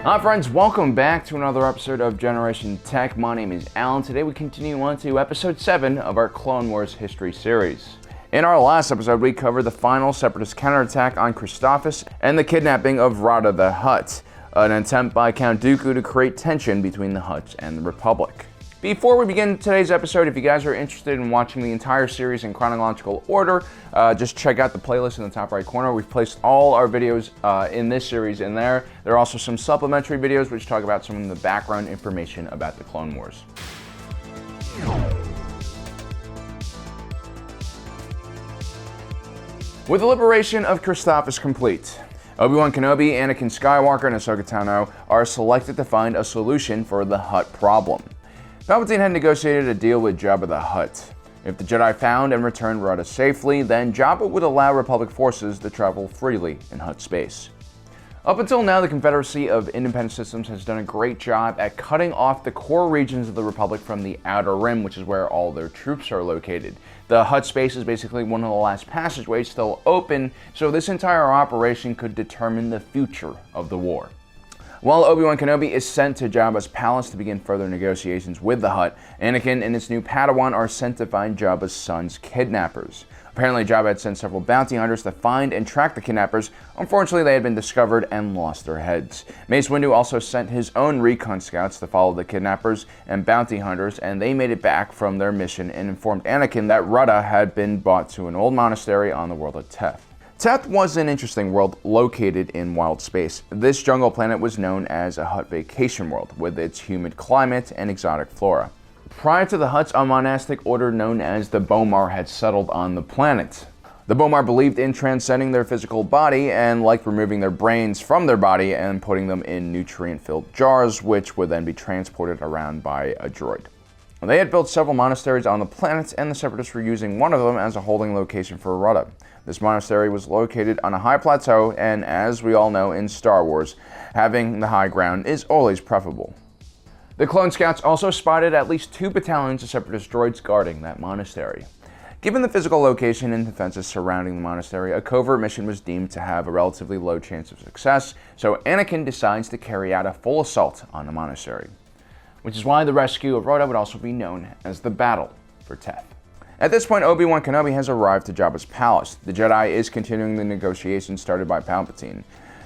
Hi friends, welcome back to another episode of Generation Tech. My name is Alan. Today we continue on to episode 7 of our Clone Wars history series. In our last episode, we covered the final Separatist counterattack on Christophsis and the kidnapping of Rotta the Hutt, an attempt by Count Dooku to create tension between the Hutts and the Republic. Before we begin today's episode, if you guys are interested in watching the entire series in chronological order, just check out the playlist in the top right corner. We've placed all our videos in this series in there. There are also some supplementary videos which talk about some of the background information about the Clone Wars. With the liberation of Christophsis complete, Obi-Wan Kenobi, Anakin Skywalker, and Ahsoka Tano are selected to find a solution for the Hutt problem. Palpatine had negotiated a deal with Jabba the Hutt. If the Jedi found and returned Rotta safely, then Jabba would allow Republic forces to travel freely in Hutt space. Up until now, the Confederacy of Independent Systems has done a great job at cutting off the core regions of the Republic from the Outer Rim, which is where all their troops are located. The Hutt space is basically one of the last passageways still open, so this entire operation could determine the future of the war. While Obi-Wan Kenobi is sent to Jabba's palace to begin further negotiations with the Hutt, Anakin and his new Padawan are sent to find Jabba's son's kidnappers. Apparently, Jabba had sent several bounty hunters to find and track the kidnappers. Unfortunately, they had been discovered and lost their heads. Mace Windu also sent his own recon scouts to follow the kidnappers and bounty hunters, and they made it back from their mission and informed Anakin that Rotta had been brought to an old monastery on the world of Teth. Teth was an interesting world located in wild space. This jungle planet was known as a Hutt vacation world, with its humid climate and exotic flora. Prior to the Hutts, a monastic order known as the Bomar had settled on the planet. The Bomar believed in transcending their physical body and liked removing their brains from their body and putting them in nutrient-filled jars, which would then be transported around by a droid. They had built several monasteries on the planet, and the Separatists were using one of them as a holding location for Rotta. This monastery was located on a high plateau, and as we all know in Star Wars, having the high ground is always preferable. The Clone Scouts also spotted at least 2 battalions of Separatist droids guarding that monastery. Given the physical location and defenses surrounding the monastery, a covert mission was deemed to have a relatively low chance of success, so Anakin decides to carry out a full assault on the monastery, which is why the rescue of Rotta would also be known as the Battle for Teth. At this point, Obi-Wan Kenobi has arrived to Jabba's palace. The Jedi is continuing the negotiations started by Palpatine.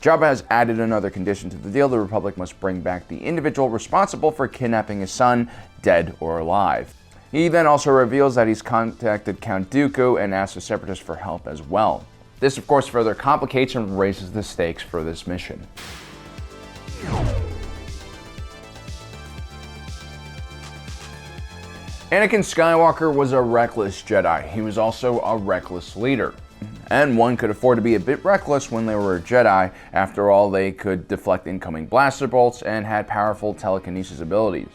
Jabba has added another condition to the deal. The Republic must bring back the individual responsible for kidnapping his son, dead or alive. He then also reveals that he's contacted Count Dooku and asked the Separatists for help as well. This, of course, further complicates and raises the stakes for this mission. Anakin Skywalker was a reckless Jedi. He was also a reckless leader. And one could afford to be a bit reckless when they were a Jedi. After all, they could deflect incoming blaster bolts and had powerful telekinesis abilities.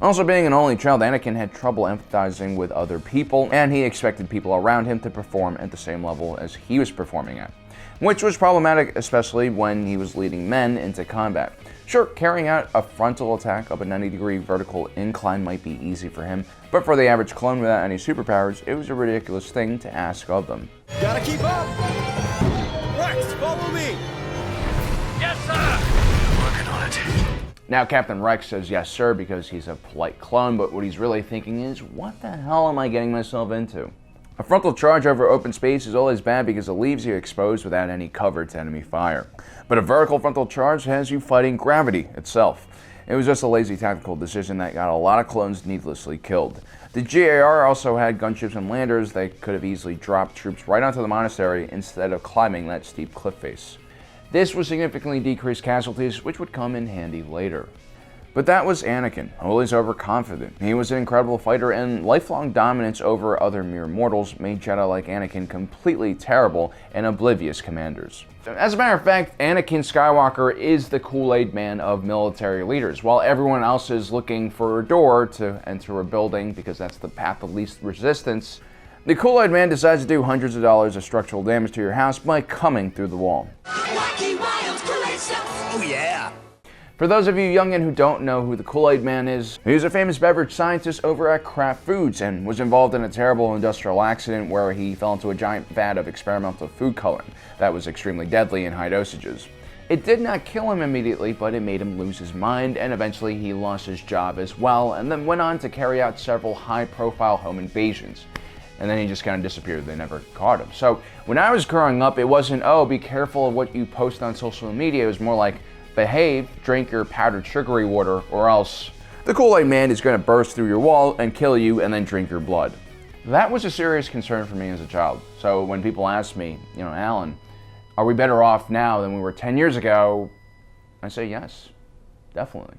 Also, being an only child, Anakin had trouble empathizing with other people, and he expected people around him to perform at the same level as he was performing at, which was problematic, especially when he was leading men into combat. Sure, carrying out a frontal attack up a 90-degree vertical incline might be easy for him, but for the average clone without any superpowers, it was a ridiculous thing to ask of them. Gotta keep up! Rex, follow me! Yes, sir! Working on it. Now, Captain Rex says yes, sir, because he's a polite clone, but what he's really thinking is, what the hell am I getting myself into? A frontal charge over open space is always bad because it leaves you exposed without any cover to enemy fire. But a vertical frontal charge has you fighting gravity itself. It was just a lazy tactical decision that got a lot of clones needlessly killed. The GAR also had gunships and landers that could have easily dropped troops right onto the monastery instead of climbing that steep cliff face. This would significantly decrease casualties, which would come in handy later. But that was Anakin, always overconfident. He was an incredible fighter, and lifelong dominance over other mere mortals made Jedi like Anakin completely terrible and oblivious commanders. As a matter of fact, Anakin Skywalker is the Kool-Aid man of military leaders. While everyone else is looking for a door to enter a building because that's the path of least resistance, the Kool-Aid man decides to do hundreds of dollars of structural damage to your house by coming through the wall. Oh yeah! For those of you youngin' who don't know who the Kool-Aid Man is, he's a famous beverage scientist over at Kraft Foods and was involved in a terrible industrial accident where he fell into a giant vat of experimental food coloring that was extremely deadly in high dosages. It did not kill him immediately, but it made him lose his mind, and eventually he lost his job as well, and then went on to carry out several high-profile home invasions. And then he just kind of disappeared. They never caught him. So when I was growing up, it wasn't, oh, be careful of what you post on social media. It was more like, behave, drink your powdered sugary water, or else the Kool-Aid Man is going to burst through your wall and kill you and then drink your blood. That was a serious concern for me as a child. So when people ask me, Alan, are we better off now than we were 10 years ago? I say yes, definitely.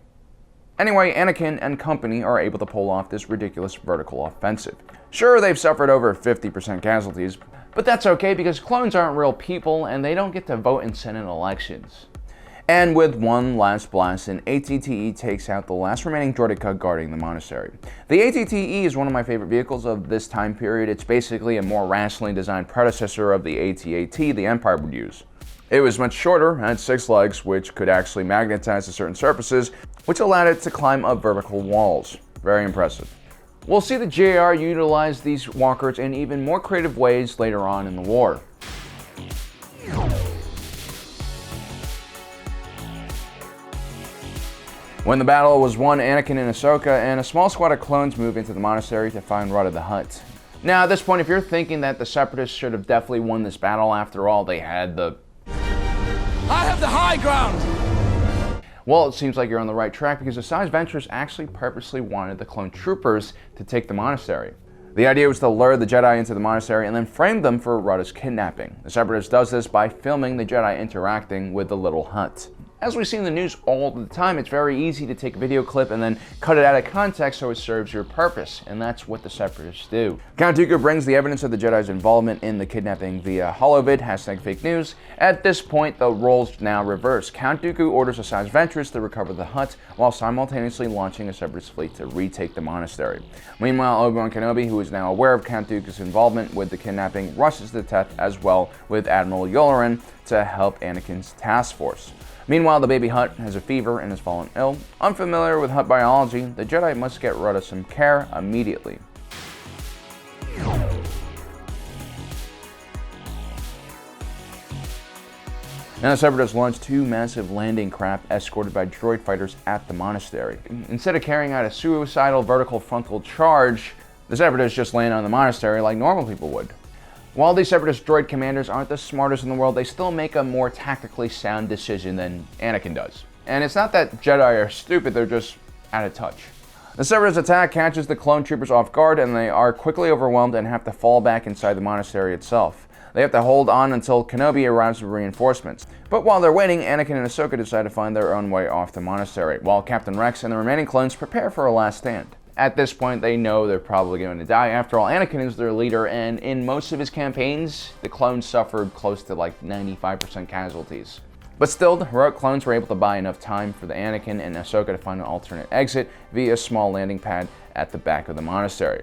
Anyway, Anakin and company are able to pull off this ridiculous vertical offensive. Sure, they've suffered over 50% casualties, but that's okay because clones aren't real people and they don't get to vote in Senate elections. And with one last blast, an ATTE takes out the last remaining droideka guarding the monastery. The ATTE is one of my favorite vehicles of this time period. It's basically a more rationally designed predecessor of the AT-AT the Empire would use. It was much shorter, had 6 legs, which could actually magnetize to certain surfaces, which allowed it to climb up vertical walls. Very impressive. We'll see the JR utilize these walkers in even more creative ways later on in the war. When the battle was won, Anakin and Ahsoka and a small squad of clones move into the monastery to find Rotta the Hutt. Now at this point, if you're thinking that the Separatists should have definitely won this battle, after all, they had the... I have the high ground! Well, it seems like you're on the right track because Asajj Ventress actually purposely wanted the clone troopers to take the monastery. The idea was to lure the Jedi into the monastery and then frame them for Rotta's kidnapping. The Separatist does this by filming the Jedi interacting with the little hut. As we see in the news all the time, it's very easy to take a video clip and then cut it out of context so it serves your purpose, and that's what the Separatists do. Count Dooku brings the evidence of the Jedi's involvement in the kidnapping via holovid, #fake news. At this point, the roles now reverse. Count Dooku orders Asajj Ventress to recover the hut, while simultaneously launching a Separatist fleet to retake the monastery. Meanwhile, Obi-Wan Kenobi, who is now aware of Count Dooku's involvement with the kidnapping, rushes to Teth as well with Admiral Yularen to help Anakin's task force. Meanwhile, the baby Hutt has a fever and has fallen ill. Unfamiliar with Hutt biology, the Jedi must get Rotta some care immediately. Now the Separatists launch 2 massive landing craft escorted by droid fighters at the monastery. Instead of carrying out a suicidal vertical frontal charge, the Separatists just land on the monastery like normal people would. While these Separatist droid commanders aren't the smartest in the world, they still make a more tactically sound decision than Anakin does. And it's not that Jedi are stupid, they're just out of touch. The Separatist attack catches the clone troopers off guard and they are quickly overwhelmed and have to fall back inside the monastery itself. They have to hold on until Kenobi arrives with reinforcements. But while they're waiting, Anakin and Ahsoka decide to find their own way off the monastery, while Captain Rex and the remaining clones prepare for a last stand. At this point, they know they're probably going to die. After all, Anakin is their leader, and in most of his campaigns, the clones suffered close to like 95% casualties. But still, the heroic clones were able to buy enough time for the Anakin and Ahsoka to find an alternate exit via a small landing pad at the back of the monastery.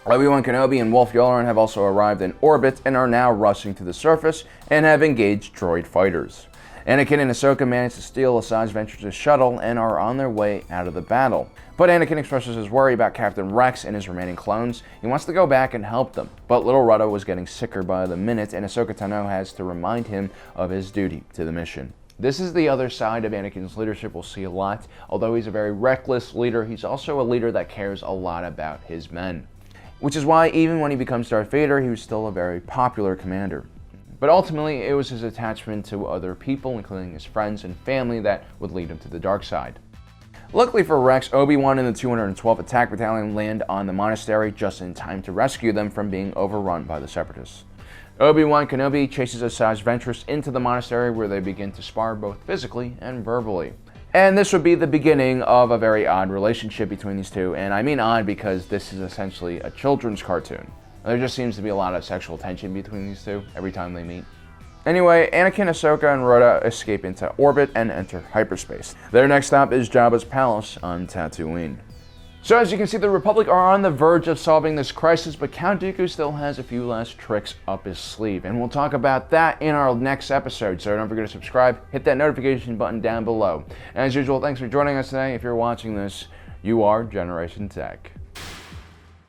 Obi-Wan Kenobi and Wolf Yularen have also arrived in orbit and are now rushing to the surface and have engaged droid fighters. Anakin and Ahsoka manage to steal Asajj Ventress' shuttle and are on their way out of the battle. But Anakin expresses his worry about Captain Rex and his remaining clones. He wants to go back and help them. But little Rotta was getting sicker by the minute, and Ahsoka Tano has to remind him of his duty to the mission. This is the other side of Anakin's leadership we'll see a lot. Although he's a very reckless leader, he's also a leader that cares a lot about his men. Which is why even when he becomes Darth Vader, he was still a very popular commander. But ultimately, it was his attachment to other people, including his friends and family, that would lead him to the dark side. Luckily for Rex, Obi-Wan and the 212th Attack Battalion land on the monastery just in time to rescue them from being overrun by the Separatists. Obi-Wan Kenobi chases Asajj Ventress into the monastery where they begin to spar both physically and verbally. And this would be the beginning of a very odd relationship between these two, and I mean odd because this is essentially a children's cartoon. There just seems to be a lot of sexual tension between these two every time they meet. Anyway, Anakin, Ahsoka, and Rotta escape into orbit and enter hyperspace. Their next stop is Jabba's palace on Tatooine. So as you can see, the Republic are on the verge of solving this crisis, but Count Dooku still has a few last tricks up his sleeve, and we'll talk about that in our next episode. So don't forget to subscribe, hit that notification button down below. And as usual, thanks for joining us today. If you're watching this, you are Generation Tech.